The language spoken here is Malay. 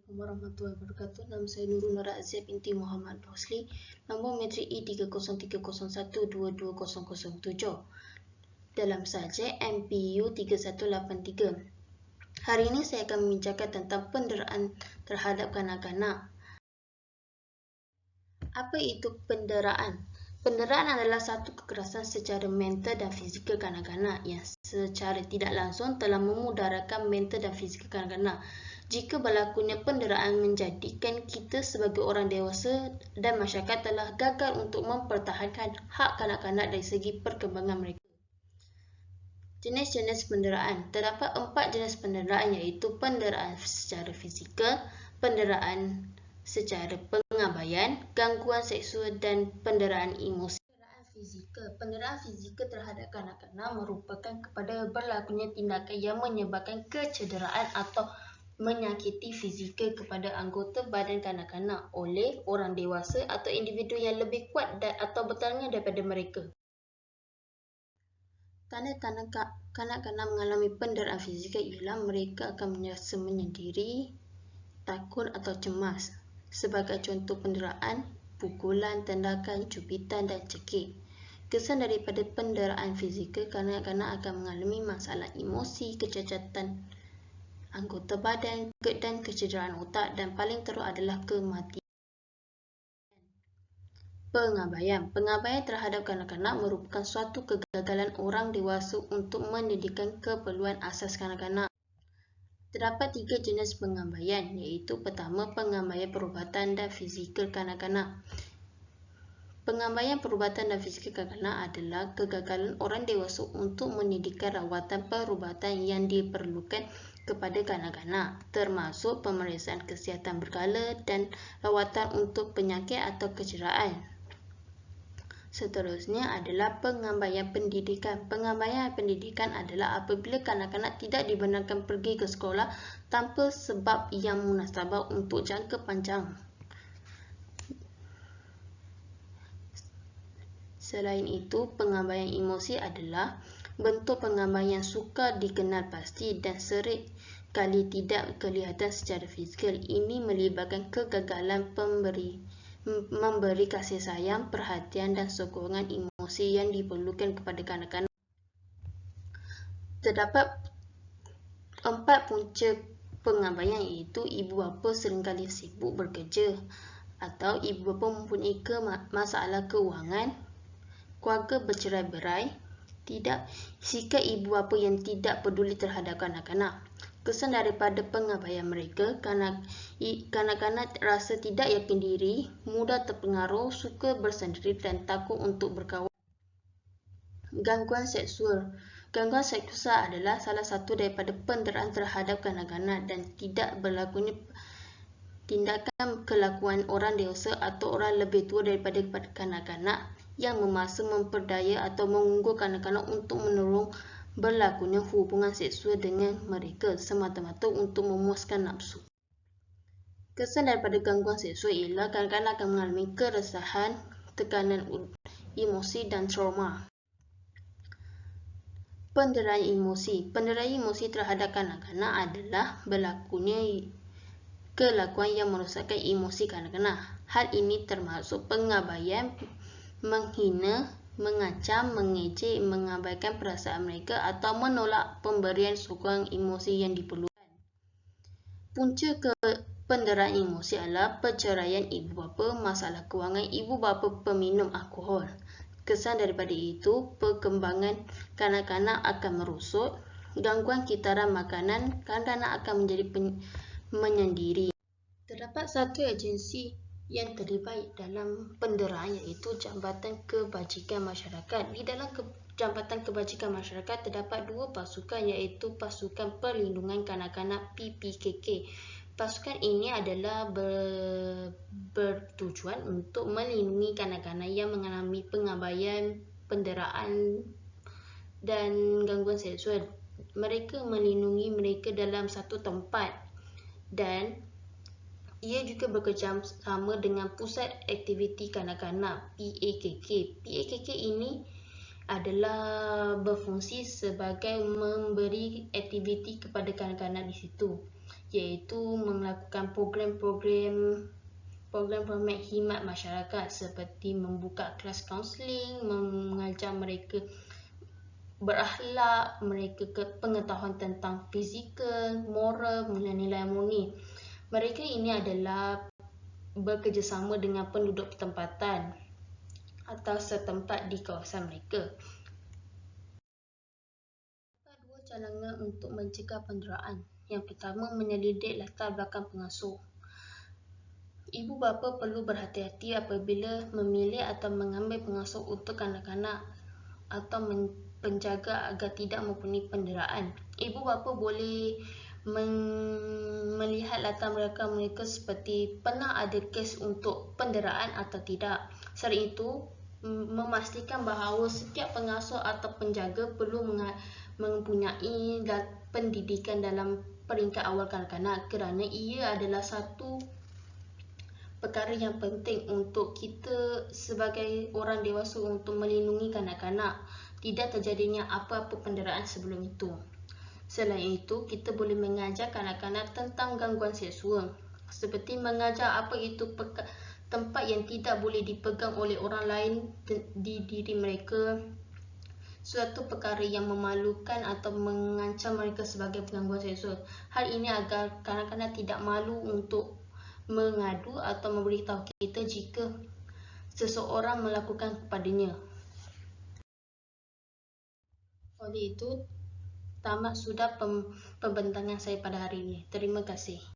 Assalamualaikum warahmatullahi wabarakatuh. Nama saya Nurul Nora Azia binti Muhammad Rosli. Nombor metrik E3030122007 dalam subjek MPU 3183. Hari ini saya akan membincangkan tentang penderaan terhadap kanak-kanak. Apa itu penderaan? Penderaan adalah satu kekerasan secara mental dan fizikal kanak-kanak yang secara tidak langsung telah memudaratkan mental dan fizikal kanak-kanak. Jika berlakunya penderaan menjadikan kita sebagai orang dewasa dan masyarakat telah gagal untuk mempertahankan hak kanak-kanak dari segi perkembangan mereka. Jenis-jenis penderaan. Terdapat 4 jenis penderaan iaitu penderaan secara fizikal, penderaan secara pengabaian, gangguan seksual dan penderaan emosi. Penderaan fizikal terhadap kanak-kanak merupakan kepada berlakunya tindakan yang menyebabkan kecederaan atau menyakiti fizikal kepada anggota badan kanak-kanak oleh orang dewasa atau individu yang lebih kuat atau bertandingan daripada mereka. Tanda-tanda kanak-kanak mengalami penderaan fizikal ialah mereka akan merasa menyendiri, takut atau cemas. Sebagai contoh penderaan, pukulan, tendakan, cubitan dan cekik. Kesan daripada penderaan fizikal, kanak-kanak akan mengalami masalah emosi, kecacatan anggota badan dan kecederaan otak dan paling teruk adalah kematian. Pengabaian terhadap kanak-kanak merupakan suatu kegagalan orang dewasa untuk menyediakan keperluan asas kanak-kanak. Terdapat 3 jenis pengabaian iaitu pertama, pengabaian perubatan dan fizikal kanak-kanak. Pengabaian perubatan dan fizikal kanak-kanak adalah kegagalan orang dewasa untuk menyediakan rawatan perubatan yang diperlukan kepada kanak-kanak, termasuk pemeriksaan kesihatan berkala dan rawatan untuk penyakit atau kecederaan. Seterusnya adalah pengabaian pendidikan. Pengabaian pendidikan adalah apabila kanak-kanak tidak dibenarkan pergi ke sekolah tanpa sebab yang munasabah untuk jangka panjang. Selain itu, pengabaian emosi adalah bentuk pengabaian yang sukar dikenal pasti dan sering kali tidak kelihatan secara fizikal. Ini melibatkan kegagalan memberi kasih sayang, perhatian dan sokongan emosi yang diperlukan kepada kanak-kanak. Terdapat 4 punca pengabaian iaitu ibu bapa seringkali sibuk bekerja atau ibu bapa mempunyai masalah kewangan, keluarga bercerai-berai, sikap ibu bapa yang tidak peduli terhadap kanak-kanak. Kesan daripada pengabaian mereka, kanak-kanak rasa tidak yakin diri, mudah terpengaruh, suka bersendiri dan takut untuk berkawan. Gangguan seksual. Gangguan seksual adalah salah satu daripada penderaan terhadap kanak-kanak dan tidak berlakunya tindakan kelakuan orang dewasa atau orang lebih tua daripada kanak-kanak yang memaksa, memperdaya atau mengunggul kanak-kanak untuk menolong berlakunya hubungan seksual dengan mereka semata-mata untuk memuaskan nafsu. Kesan daripada gangguan seksual ialah kanak-kanak akan mengalami keresahan, tekanan emosi dan trauma. Penderaan emosi. Penderaan emosi terhadap kanak-kanak adalah berlakunya kelakuan yang merosakkan emosi kanak-kanak. Hal ini termasuk pengabaian, menghina, mengancam, mengejek, mengabaikan perasaan mereka atau menolak pemberian sokongan emosi yang diperlukan. Punca penderaan emosi adalah perceraian ibu bapa, masalah kewangan, ibu bapa peminum alkohol. Kesan daripada itu, perkembangan kanak-kanak akan merosot, gangguan kitaran makanan, kanak-kanak akan menjadi menyendiri. Terdapat satu agensi yang terlibat dalam penderaan iaitu Jambatan Kebajikan Masyarakat. Di dalam Jambatan Kebajikan Masyarakat terdapat 2 pasukan iaitu Pasukan Perlindungan Kanak-kanak PPKK. Pasukan ini adalah bertujuan untuk melindungi kanak-kanak yang mengalami pengabaian, penderaan dan gangguan seksual. Mereka melindungi mereka dalam satu tempat dan ia juga bekerjasama dengan Pusat Aktiviti Kanak-kanak PAKK. PAKK ini adalah berfungsi sebagai memberi aktiviti kepada kanak-kanak di situ. iaitu melakukan program-program khidmat masyarakat seperti membuka kelas kaunseling, mengajar mereka berakhlak, mereka pengetahuan tentang fizikal, moral, nilai-nilai murni. Mereka ini adalah bekerjasama dengan penduduk tempatan atau setempat di kawasan mereka. Ada dua cadangan untuk mencegah penderaan. Yang pertama, menyelidik latar belakang pengasuh. Ibu bapa perlu berhati-hati apabila memilih atau mengambil pengasuh untuk kanak-kanak atau penjaga agar tidak mempunyai penderaan. Ibu bapa boleh melihat latar belakang mereka seperti pernah ada kes untuk penderaan atau tidak. Selain itu, memastikan bahawa setiap pengasuh atau penjaga perlu mempunyai pendidikan dalam peringkat awal kanak-kanak kerana ia adalah satu perkara yang penting untuk kita sebagai orang dewasa untuk melindungi kanak-kanak tidak terjadinya apa-apa penderaan sebelum itu. Selain itu, kita boleh mengajar kanak-kanak tentang gangguan seksual seperti mengajar apa itu tempat yang tidak boleh dipegang oleh orang lain di diri mereka, suatu perkara yang memalukan atau mengancam mereka sebagai gangguan seksual. Hal ini agar kanak-kanak tidak malu untuk mengadu atau memberitahu kita jika seseorang melakukan kepadanya. Oleh itu, tamat sudah pembentangan saya pada hari ini. Terima kasih.